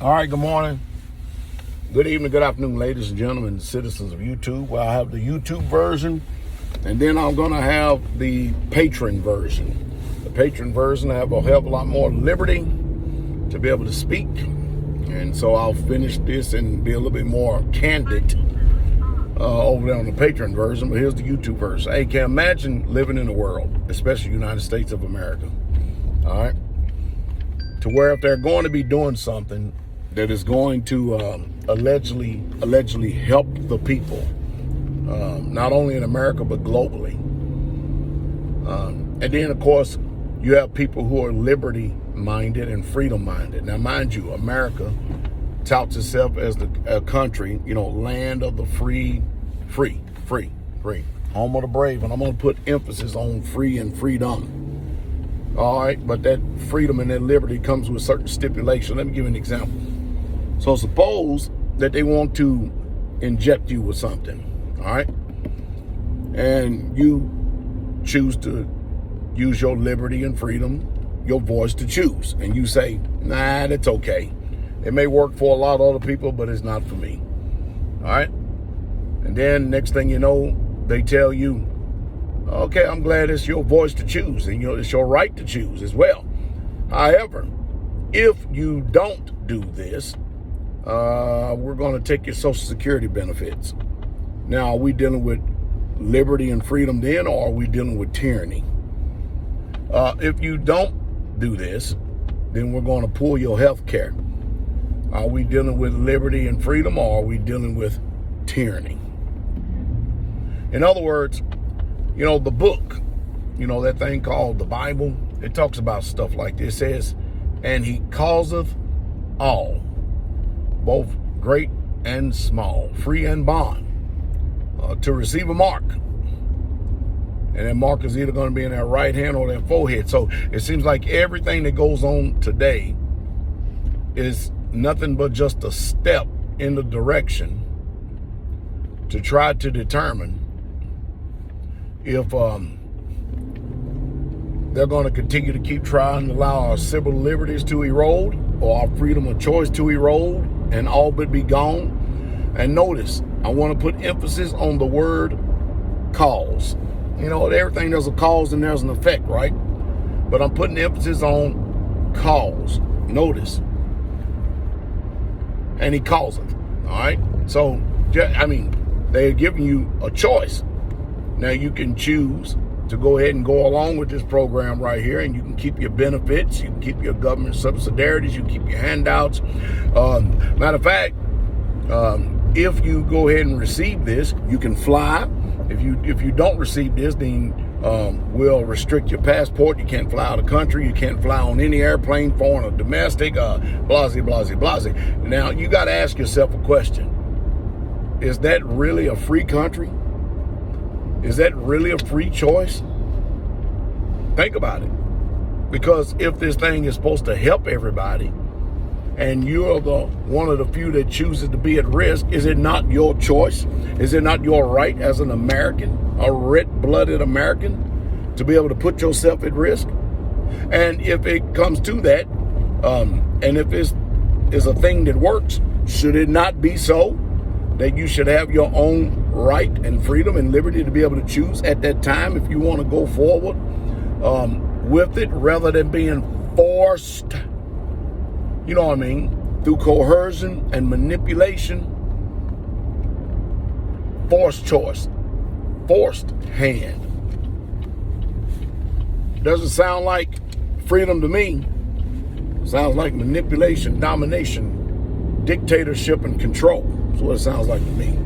All right, good morning, good evening, good afternoon, ladies and gentlemen, citizens of YouTube. Well, I have the YouTube version, and then I'm going to have the patron version. The patron version, I have a hell of a lot more liberty to be able to speak, and so I'll finish this and be a little bit more candid over there on the patron version. But here's the YouTube version. Hey, can you imagine living in a world, especially the United States of America, all right, to where if they're going to be doing something that is going to allegedly help the people, not only in America, but globally. And then, of course, you have people who are liberty-minded and freedom-minded. Now, mind you, America touts itself as a country, land of the free, home of the brave. And I'm going to put emphasis on free and freedom. All right, but that freedom and that liberty comes with certain stipulations. Let me give you an example. So suppose that they want to inject you with something, all right? And you choose to use your liberty and freedom, your voice to choose. And you say, nah, that's okay. It may work for a lot of other people, but it's not for me, all right? And then next thing you know, they tell you, okay, I'm glad it's your voice to choose, and it's your right to choose as well. However, if you don't do this, we're going to take your Social Security benefits. Now, are we dealing with liberty and freedom then, or are we dealing with tyranny? If you don't do this, then we're going to pull your health care. Are we dealing with liberty and freedom, or are we dealing with tyranny? In other words, the book, that thing called the Bible, it talks about stuff like this. It says, and he causeth all, both great and small, free and bond, to receive a mark. And that mark is either going to be in their right hand or their forehead. So it seems like everything that goes on today is nothing but just a step in the direction to try to determine if they're going to continue to keep trying to allow our civil liberties to erode, or our freedom of choice to erode and all but be gone. And notice, I want to put emphasis on the word cause. Everything there's a cause and there's an effect, right? But I'm putting emphasis on cause. Notice. And he causeth. All right? So, they're giving you a choice. Now, you can choose to go ahead and go along with this program right here, and you can keep your benefits, you can keep your government subsidiarities, you can keep your handouts. Matter of fact, if you go ahead and receive this, you can fly. If you don't receive this, then we'll restrict your passport. You can't fly out of the country. You can't fly on any airplane, foreign or domestic, blase. Now, you got to ask yourself a question. Is that really a free country? Is that really a free choice? Think about it. Because if this thing is supposed to help everybody, and you're one of the few that chooses to be at risk, is it not your choice? Is it not your right as an American, a red-blooded American, to be able to put yourself at risk? And if it comes to that, and if it is a thing that works, should it not be so that you should have your own right and freedom and liberty to be able to choose at that time if you want to go forward with it, rather than being forced, through coercion and manipulation? Forced choice, forced hand. Doesn't sound like freedom to me. Sounds like manipulation, domination, dictatorship, and control. That's what it sounds like to me.